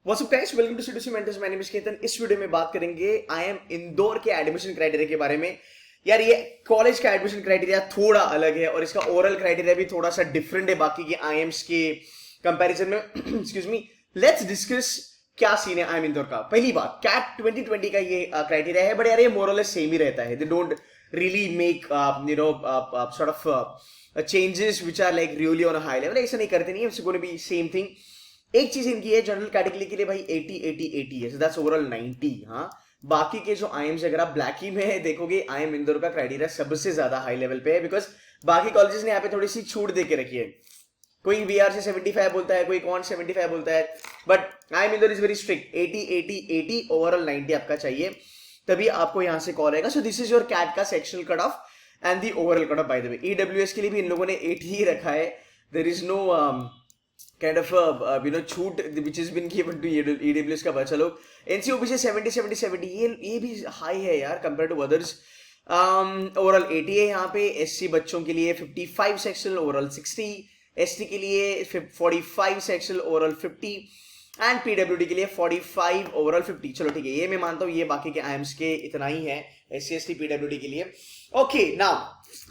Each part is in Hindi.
What's up guys, welcome to C2C Mentors. My name is Ketan. इस वीडियो में बात करेंगे IIM इंदौर के एडमिशन क्राइटेरिया के बारे में। यार ये कॉलेज का एडमिशन क्राइटेरिया थोड़ा अलग है और इसका ओरल क्राइटेरिया भी थोड़ा सा डिफरेंट है बाकी के IIMs के कंपैरिजन में। एक्सक्यूज मी, लेट्स डिस्कस क्या सीन है IIM इंदौर का। पहली बात, कैट 2020 का ये क्राइटेरिया है, बट यार ये मोरलेस सेम ही रहता है। They don't really make sort of changes which are like really on a high level. ऐसा नहीं करते, नहीं है, it's going to be same thing. एक चीज इनकी है, जनरल कैटेगरी के लिए भाई 80 80 80 है, सो दैट्स ओवरऑल 90। हाँ, बाकी के जो IIMs अगर आप ब्लैकी में देखोगे, IIM इंदौर का क्राइटेरिया सबसे ज्यादा हाई लेवल पे है, बिकॉज बाकी कॉलेजेस ने यहाँ पे थोड़ी सी छूट दे के रखी है। कोई VARC 75 बोलता है, कोई Quants 75 बोलता है, but IIM Indore is very strict. 80 80 80 overall 90 आपका चाहिए, तभी आपको यहाँ से कॉल आएगा। So this is your CAT का sectional cut off and the overall cut off. By the way, EWS के लिए भी इन लोगों ने 80 ही रखा है। There is no kind of छूट which has been given to EWS का बच्चा लोग। NCOB से 70 70 70 ये भी हाई है यार कंपेयर टू अदर्स। ओवरऑल 80 है यहाँ पे। SC बच्चों के लिए 55 सेक्शनल, ओवरऑल 60। ST के लिए 45 सेक्शनल, ओवरऑल 50 एंड PWD के लिए 45 ओवरऑल 50। चलो ठीक है, ये मैं मानता हूँ, ये बाकी के IIMs के इतना ही है SC ST PWD के लिए। ओके, नाउ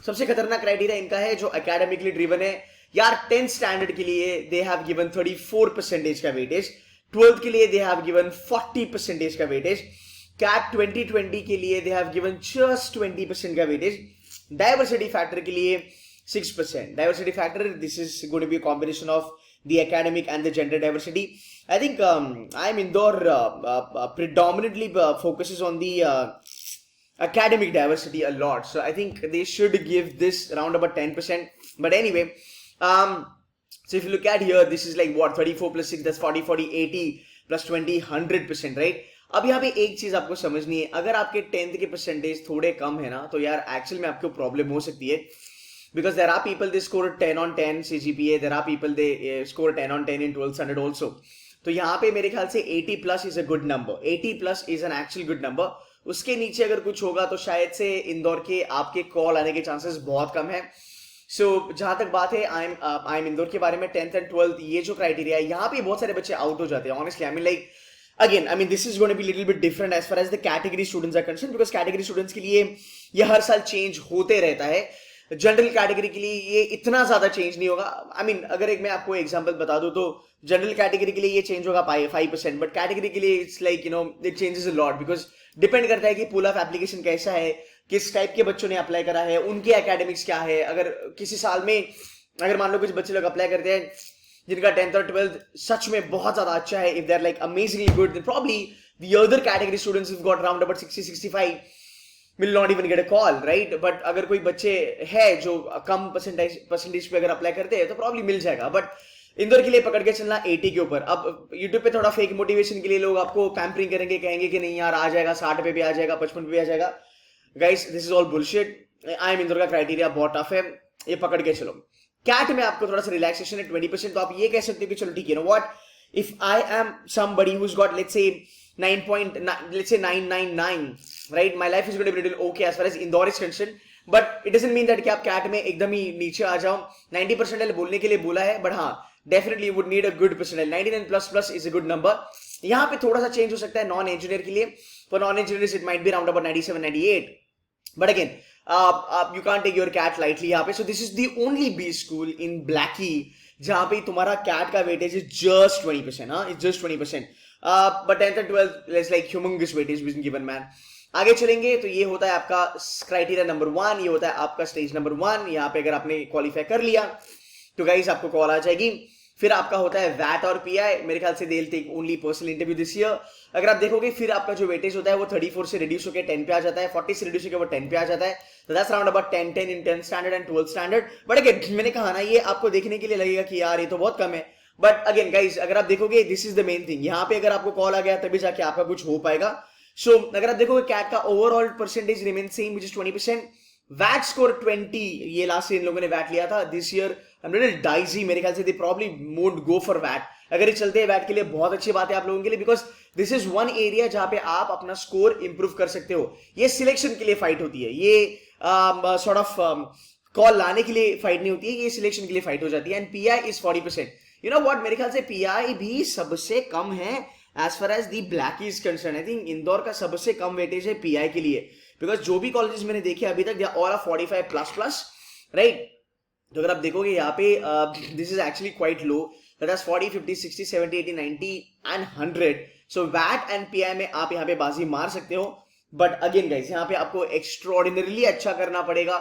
सबसे खतरनाक क्राइटेरिया इनका है जो एकेडमिकली ड्रिवन है। यार 10th स्टैंडर्ड के लिए दे हैव गिवन 34% का वेटेज, 12th के लिए दे हैव गिवन 40% का वेटेज, कैट 2020 के लिए दे हैव गिवन जस्ट 20% का वेटेज, डाइवर्सिटी फैक्टर के लिए 6%। Diversity factor, this is going to be a combination of the academic and the gender diversity. I think IIM Indore predominantly focuses on the academic diversity a lot, so I think they should give this around about 10%. But anyway, so if you look at here, this is like what, 34 plus 6, that's 40 40 80 plus 20 100%, right? अब यहाँ पे एक चीज आपको समझनी है, अगर आपके 10th के परसेंटेज थोड़े कम है ना, तो यार एक्चुअल में आपको प्रॉब्लम हो सकती है, because there are people they score 10 on 10 CGPA, there are people they score 10 on 10 in 12th standard also। तो यहाँ पे मेरे ख्याल से 80 plus is a good number, 80 plus is an actual good number। उसके नीचे अगर कुछ होगा तो शायद से इंदौर के आपके कॉल आने के चांसेस बहुत कम है। सो जहां तक बात है IIM इंदौर के बारे में, 10th एंड 12th ये जो क्राइटेरिया है, यहाँ पे बहुत सारे बच्चे आउट हो जाते हैं honestly. I mean this is going to be little bit different as far as the category students are concerned, because category students के लिए ये हर साल चेंज होते रहता है। जनरल कैटेगरी के लिए ये इतना ज्यादा चेंज नहीं होगा। आई मीन अगर एक मैं आपको एग्जांपल बता दूं तो जनरल कैटेगरी के लिए ये चेंज होगा 5%, बट कैटेगरी के लिए it's like it changes a lot, because depend करता है कि पूल ऑफ एप्लीकेशन कैसा है, किस टाइप के बच्चों ने अप्लाई करा है, उनके एकेडमिक्स क्या है। अगर किसी साल में अगर मान लो कुछ बच्चे लोग अप्लाई करते हैं जिनका 10th और 12th सच में बहुत ज्यादा अच्छा है, if they are like amazingly good, then probably the other category students who've got around about 60 65 will not even get a call, right? But अगर कोई बच्चे है जो कम परसेंटेज पे अगर अप्लाई करते हैं तो प्रॉब्ली मिल जाएगा। बट इंदौर के लिए पकड़ के चलना 80 के ऊपर। अब यूट्यूब पे थोड़ा फेक मोटिवेशन के लिए लोग आपको पैम्परिंग करेंगे, कहेंगे कि नहीं यार आ जाएगा, 60 पे भी आ जाएगा, 55 पे भी आ जाएगा। Guys, this is all bullshit. IIM Indore का क्राइटेरिया बहुत टफ है, ये पकड़ के चलो। कैट में आपको थोड़ा सा रिलैक्सेशन है 20%, तो आप ये कह सकते हो कि चलो ठीक है, what if I am somebody who has got let's say 9.999, right, my life is going to be little okay as far as Indore is concerned, but it doesn't mean that कि आप कैट में एकदम ही नीचे आ जाओ। 90 परसेंटाइल बोलने के लिए बोला है, बट हाँ definitely would need a good percentile. 99 plus plus is a good number. यहाँ पे थोड़ा सा चेंज हो सकता है नॉन इंजीनियर के लिए, for non engineers it might be around about 97 98, but again you can't take your cat lightly यहाँ पे। so this is the only B school in Blackie जहाँ पे तुम्हारा cat का weightage is just 20%, हाँ, it's just 20%, but 10th and 12th there's like humongous weightage being given, man। आगे चलेंगे तो ये होता है आपका क्राइटेरिया नंबर 1, ये होता है आपका स्टेज नंबर 1। यहाँ पे अगर आपने क्वालिफाई कर लिया तो गाइस आपको कॉल आ जाएगी। फिर आपका होता है वैट और PI, मेरे ख्याल से they'll take only personal interview this year. अगर आप देखोगे फिर आपका जो वेटेज होता है वो 34 से रिड्यूस होकर 10 पे आ जाता है, 40 से रिड्यूस होकर वो 10 पे आ जाता है, तो that's around about 10 10 in 10th standard and 12th standard. But again मैंने कहा ना, ये आपको देखने के लिए लगेगा कि यार ये तो बहुत कम है, बट अगेन गाइज अगर आप देखोगे this is the main thing, यहाँ पे अगर आपको कॉल आ गया तभी जाके आपका कुछ हो पाएगा। सो अगर आप देखोगे कैट का overall percentage remain same which is 20%, वैट स्कोर 20, ये लास्ट इन लोगों ने वैट लिया था। This year I am little dicey, मेरे ख्याल से they probably won't go for वैट। अगर ये चलते हैं वैट के लिए बहुत अच्छी बात है आप लोगों के लिए, because this is one area जहां पे आप अपना स्कोर इंप्रूव कर सकते हो। ये सिलेक्शन के लिए फाइट होती है, ये सॉर्ट ऑफ कॉल लाने के लिए फाइट नहीं होती है, ये सिलेक्शन के लिए फाइट हो जाती है। And PI is 40%। You know what, मेरे ख्याल से PI भी सबसे कम है as far as the black is concern, I think Indore का सबसे कम वेटेज है पीआई के लिए, बिकॉज जो भी कॉलेजेस मैंने देखे अभी तक all are 45 plus plus, right. तो अगर आप देखोगे यहाँ पे this is actually quite low, that is 40 50 60 70 80 90 and 100। So वैट एंड पीआई में आप यहाँ पे बाजी मार सकते हो, बट अगेन गाइस यहाँ पे आपको एक्स्ट्रॉर्डिनरीली अच्छा करना पड़ेगा,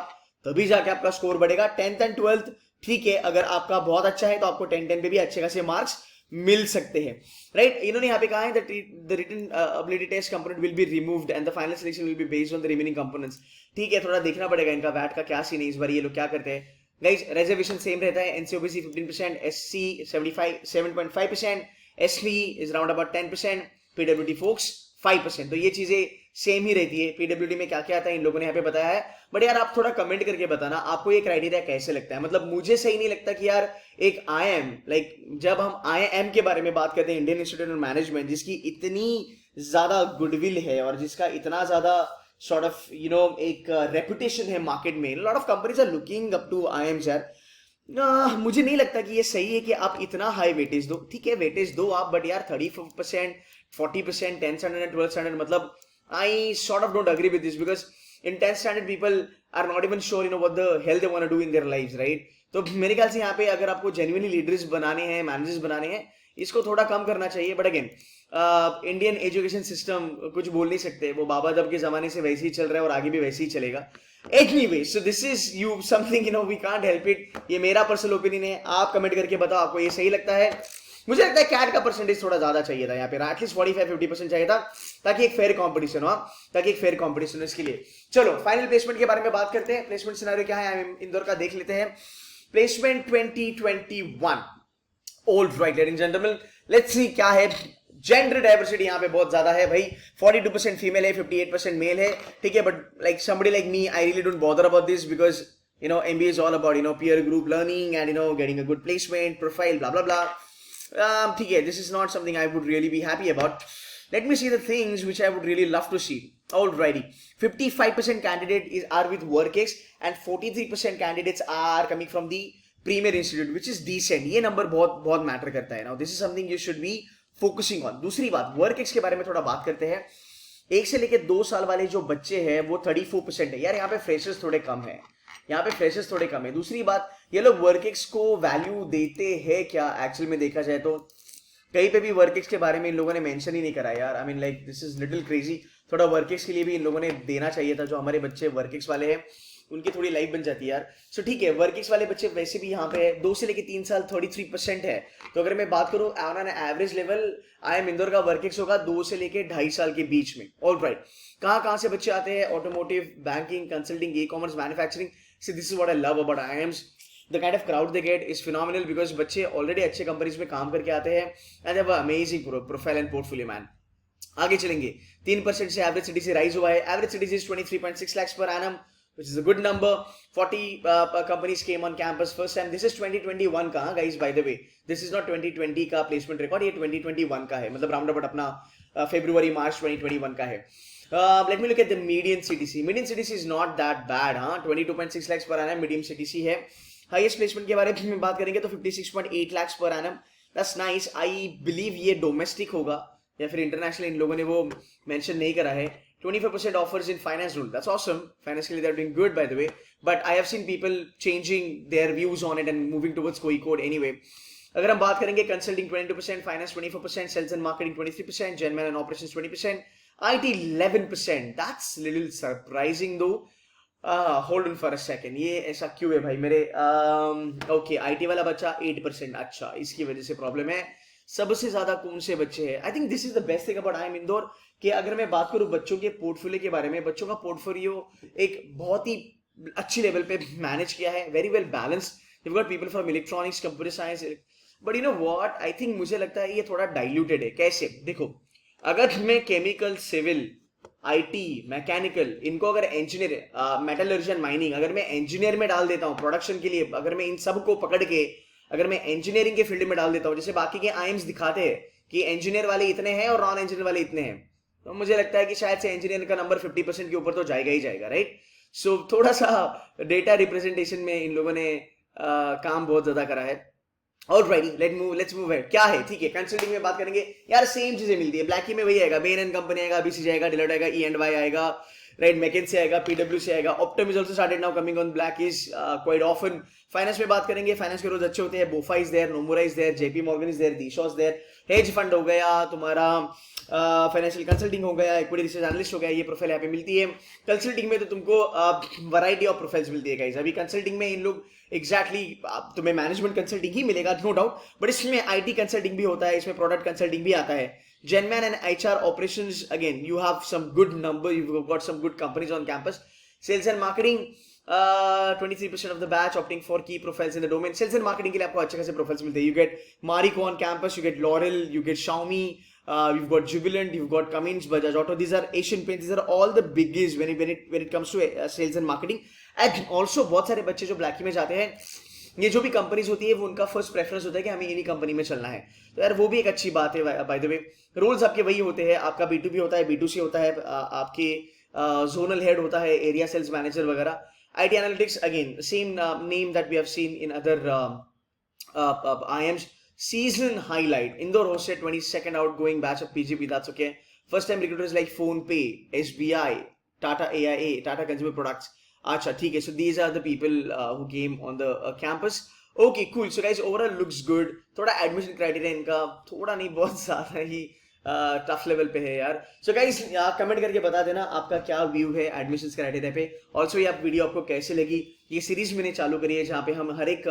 तभी जाके आपका स्कोर बढ़ेगा। 10th एंड 12th ठीक है, अगर आपका बहुत अच्छा है तो आपको 10-10 पे भी अच्छे खासे मार्क्स मिल सकते हैं, राइट। इन्होंने यहाँ पे कहा है that the written ability test component will be removed and the final selection will be based on the remaining components. ठीक है, थोड़ा देखना पड़ेगा इनका वैट का क्या सीन है इस बार, ये लोग क्या करते हैं। गाइस रिजर्वेशन सेम रहता है, NC OBC 15%, SC 7.5%, ST is round about 10%, PWD folks 5%। तो ये चीजें सेम ही रहती है। पीडब्ल्यूडी में क्या क्या आता है इन लोगों ने यहाँ पे बताया है, बट यार आप थोड़ा कमेंट करके बताना आपको ये क्राइटेरिया कैसे लगता है। मतलब मुझे सही नहीं लगता कि यार एक आईएम, लाइक जब हम आईएम के बारे में बात करते हैं, इंडियन इंस्टीट्यूट ऑफ मैनेजमेंट, जिसकी इतनी ज्यादा गुडविल है और जिसका इतना ज्यादा सॉर्ट ऑफ एक रेपुटेशन है मार्केट में, lot of companies are looking up to IIMs यार। मुझे नहीं लगता कि ये सही है कि आप इतना हाई वेटेज दो। ठीक है वेटेज दो आप, बट यार 30%, 40%, 10th standard and 12th standard, मतलब I sort of don't agree with this because in 10th standard people are not even sure what the hell they want to do in their lives, right? तो मेरे ख्याल से यहाँ पे अगर आपको genuinely लीडर्स बनाने हैं, मैनेजर्स बनाने हैं, इसको थोड़ा कम करना चाहिए। But again Indian education system कुछ बोल नहीं सकते, वो बाबा दब के जमाने से वैसे ही चल रहा है और आगे भी वैसे ही चलेगा। Anyway so this is you something we can't help it, ये मेरा पर्सनल ओपिनियन है। आप कमेंट करके बताओ आपको ये सही लगता है। मुझे लगता है कैट का परसेंटेज थोड़ा ज्यादा चाहिए था यहाँ पे, एटलीस्ट 45-50% चाहिए था, ताकि एक फेयर कंपटीशन हो, ताकि एक फेयर कंपटीशन हो। इसके लिए चलो फाइनल प्लेसमेंट के बारे में बात करते हैं। प्लेसमेंट सिनेरियो क्या है IIM इंदौर का देख लेते हैं। Placement 2021, all right ladies and gentleman, let's see क्या है। जेंडर डाइवर्सिटी यहाँ पे बहुत ज्यादा है भाई, 42% फीमेल है, 58% मेल है। ठीक है, but like somebody like me, I really don't bother about this because MBA is all about peer group learning and getting a good placement profile, blah blah blah. ठीक है, this is not something I would really be happy about. Let me see the things which I would really love to see. Alrighty, 55% candidates are with WorkX and 43% candidates are coming from the Premier Institute, which is decent. ये नंबर बहुत बहुत मैटर करता है। Now this is something you should be focusing on. दूसरी बात, WorkX के बारे में थोड़ा बात करते हैं। 1 से लेके 2 साल वाले जो बच्चे हैं वो 34% है। यार यहाँ पे फ्रेशर्स थोड़े कम है, यहाँ पे फ्रेशर्स थोड़े कम है। दूसरी बात, ये लोग वर्कएक्स को वैल्यू देते हैं क्या एक्चुअल में देखा जाए तो कहीं पे भी वर्कएक्स के बारे में इन लोगों ने मेंशन ही नहीं करा यार। I mean like this is little crazy. थोड़ा वर्कएक्स के लिए भी इन लोगों ने देना चाहिए था, जो हमारे बच्चे वर्कएक्स वाले हैं उनकी थोड़ी लाइफ बन जाती है यार। सो ठीक है, वर्कएक्स वाले बच्चे वैसे भी यहाँ पे है। 2 से लेके 3 साल 33% है। तो अगर मैं बात करूँ on an average level, IIM Indore का वर्कएक्स होगा 2 से लेके 2.5 साल के बीच में। ऑल राइट, कहाँ से बच्चे आते हैं? Automotive, banking, consulting, e commerce, manufacturing. See, this is what I love about IIMs. The kind of crowd they get is phenomenal because बच्चे already अच्छे कंपनीज में काम करके आते हैं and they have an amazing profile and portfolio man. आगे चलेंगे, 3% से एवरेज सिटी से राइज हुआ है। Average city is 23.6 lakhs per annum, which is a good number. 40 companies came on campus first time. This is 2021 का guys, by the way. This is not 2020 का प्लेसमेंट रिकॉर्ड, ये 2021 का है, मतलब राउंड अबाउट अपना February March 2021 का है। Let me look at the median CTC. Median CTC is not that bad, 22.6 lakhs per annum medium CTC है। Highest placement के बारे में बात करेंगे तो 56.8 lakhs per annum. That's nice. I believe ये डोमेस्टिक होगा या फिर इंटरनेशनल, इन लोगों ने वो मेंशन नहीं करा है। 25% offers in finance rule. That's awesome. Finance के लिए they're doing good by the way. But I have seen people changing their views on it and moving towards कोई code anyway. अगर हम बात करेंगे consulting 22%, finance 24%, sales and marketing 23%, general and operations 20%, IT 11%. That's little surprising though. Hold on for a second. ये ऐसा क्यों है भाई मेरे? Okay, IT वाला बच्चा 8%. अच्छा, इसकी वजह से प्रॉब्लम है। सबसे ज्यादा कौन से बच्चे हैं? I think this is the best thing about IIM Indore कि अगर मैं बात करूं बच्चों के पोर्टफोलियो के बारे में, बच्चों का पोर्टफोलियो एक बहुत ही अच्छी लेवल पे मैनेज किया है, very well balanced. You got people from electronics, computer science, but you know what, I think मुझे लगता है ये थोड़ा डाइल्यूटेड है। कैसे? देखो, अगर मैं केमिकल, सिविल, आईटी, मैकेनिकल, इनको अगर इंजीनियर, मेटलर्जियन, माइनिंग, अगर मैं इंजीनियर में डाल देता हूँ प्रोडक्शन के लिए, अगर मैं इन सब को पकड़ के अगर मैं इंजीनियरिंग के फील्ड में डाल देता हूँ, जैसे बाकी के आईएम्स दिखाते हैं कि इंजीनियर वाले इतने हैं और नॉन इंजीनियर वाले इतने हैं, तो मुझे लगता है कि शायद से इंजीनियर का नंबर 50% के ऊपर तो जाएगा ही जाएगा, राइट। सो थोड़ा सा डेटा रिप्रेजेंटेशन में इन लोगों ने काम बहुत ज्यादा करा है। Alrighty, let's move ahead. क्या है, ठीक है, कंसल्टिंग में बात करेंगे यार, सेम चीजें मिलती है। ब्लैकी में वही आएगा, बेन एंड कंपनी आएगा, बीसीजी आएगा, डिलॉयट आएगा, E&Y आएगा, राइट, मैकेंसी आएगा, पीडब्ल्यूसी आएगा, Optum is also started now coming on black is quite often. Finance में बात करेंगे, फाइनेंस के रोज अच्छे होते हैं, बोफा is there, Nomura is there, JP Morgan is there, Disha is there, hedge fund हो गया तुम्हारा, फाइनेंशियल कंसल्टिंग हो गया, इक्विटी रिसर्च एनालिस्ट हो गया, ये प्रोफाइल यहाँ पे मिलती है। कंसल्टिंग में तो तुमको वैरायटी ऑफ प्रोफाइल्स मिलती है गाइस। अभी कंसल्टिंग में इन लोग एग्जैक्टली तुम्हें मैनेजमेंट कंसल्टिंग ही मिलेगा, नो डाउट, बट इसमें आईटी कंसल्टिंग भी होता है, इसमें प्रोडक्ट कंसल्टिंग भी आता है। Genman and HR operations, again, you have some good number, you've got some good companies on campus. Sales and marketing, 23% of the batch opting for key profiles in the domain. Sales and marketing के लिए आपको अच्छे खासे profiles मिलते हैं. You get Marico on campus, you get Laurel, you get Xiaomi, you've got Jubilant, you've got Cummins, Bajaj Auto. These are Asian Paints. These are all the biggies when it comes to sales and marketing. And also बहुत सारे बच्चे जो ब्लैकी में जाते हैं, ये जो भी कंपनीज होती है वो उनका फर्स्ट प्रेफरेंस होता है कि हमें इन्हीं कंपनी में चलना है। तो यार वो भी एक अच्छी बात है। बाय द वे रोल्स आपके वही होते हैं, आपका B2B होता है, B2C होता है, आपके जोनल हेड होता है, एरिया सेल्स मैनेजर वगैरह। IT analytics again same name that we have seen in other IIMs. Season highlight, Indore hosted 22nd outgoing batch of PGP, that's okay. First time recruiters like PhonePe, SBI, Tata AIA, Tata Consumer Products. अच्छा ठीक है, so these are the people who came on the campus. Okay, cool. So guys, overall looks good. थोड़ा admission criteria इनका थोड़ा नहीं बहुत ज़्यादा ही टफ लेवल पे है यार। सो गाइस कमेंट करके बता देना आपका क्या व्यू है एडमिशन क्राइटेरिया पे। ऑल्सो ये वीडियो आपको कैसे लगी, ये सीरीज मैंने चालू करी है जहाँ पे हम हर एक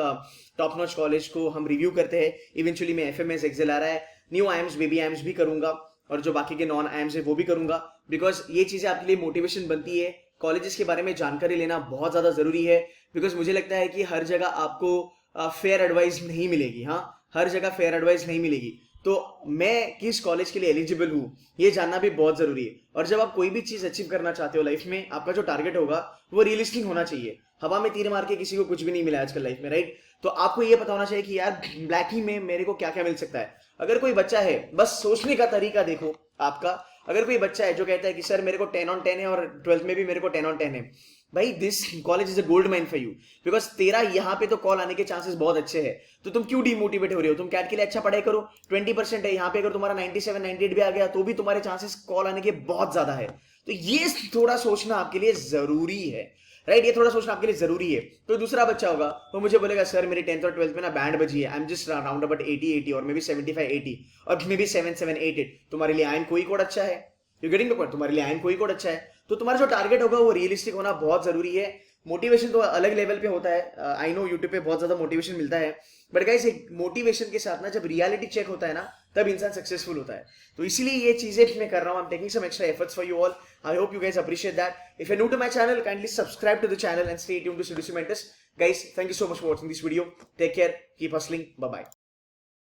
टॉप नॉच कॉलेज को हम रिव्यू करते हैं। इवेंचुअली में FMS एक्सेल आ रहा है, न्यू IIMs बेबी IIMs भी करूंगा और जो बाकी के नॉन IIMs है वो भी करूंगा, बिकॉज ये चीजें आपके लिए मोटिवेशन बनती है। कॉलेजेस के बारे में जानकारी लेना बहुत ज्यादा जरूरी है, बिकॉज मुझे लगता है कि हर जगह आपको फेयर एडवाइस नहीं मिलेगी। हाँ, हर जगह फेयर एडवाइस नहीं मिलेगी, तो मैं किस कॉलेज के लिए एलिजिबल हूँ ये जानना भी बहुत जरूरी है। और जब आप कोई भी चीज अचीव करना चाहते हो लाइफ में, आपका जो टारगेट होगा वो रियलिस्टिक होना चाहिए। हवा में तीर मार के किसी को कुछ भी नहीं मिला आजकल लाइफ में, राइट? तो आपको ये पता होना चाहिए कि यार ब्लैकी में मेरे को क्या क्या मिल सकता है। अगर कोई बच्चा है, बस सोचने का तरीका देखो आपका, अगर कोई बच्चा है जो कहता है कि सर मेरे को 10 on 10 है और 12th में भी मेरे को 10 on 10 है, भाई this college is a gold mine for you, because तेरा यहाँ पे तो कॉल आने के चांसेस बहुत अच्छे हैं। तो तुम क्यों डिमोटिवेट हो रहे हो? तुम कैट के लिए अच्छा पढ़ाई करो, 20% है यहाँ पे, अगर तुम्हारा 97 98 भी आ गया तो भी तुम्हारे चांसेस कॉल आने के बहुत ज्यादा है। तो ये थोड़ा सोचना आपके लिए जरूरी है, राइट? ये थोड़ा सोचना आपके लिए जरूरी है। तो दूसरा बच्चा होगा वो मुझे बोलेगा सर मेरी 10th और 12th में ना बैंड बजी है, I am just round about 80 और मे बी 75 80 और मे बी 7 7 8 8। तुम्हारे लिए IIM कोई कोड अच्छा है, यू गेटिंग द पॉइंट? तुम्हारे लिए IIM कोई कोड अच्छा है, तो तुम्हारा जो टारगेट होगा वो रियलिस्टिक होना बहुत जरूरी है। मोटिवेशन तो अलग लेवल पे होता है, आई नो यूट्यूब पे बहुत ज्यादा मोटिवेशन मिलता है, बट गाइस एक मोटिवेशन के साथ ना जब रियलिटी चेक होता है ना तब इंसान सक्सेसफुल होता है। तो इसीलिए ये चीजें मैं कर रहा हूँ, I am taking some extra efforts for you all. I hope you guys appreciate that. If you new to my channel, kindly subscribe to the channel and stay tuned to Seduce Mentors. Guys, thank you so much for watching this video. Take care, keep hustling, bye bye.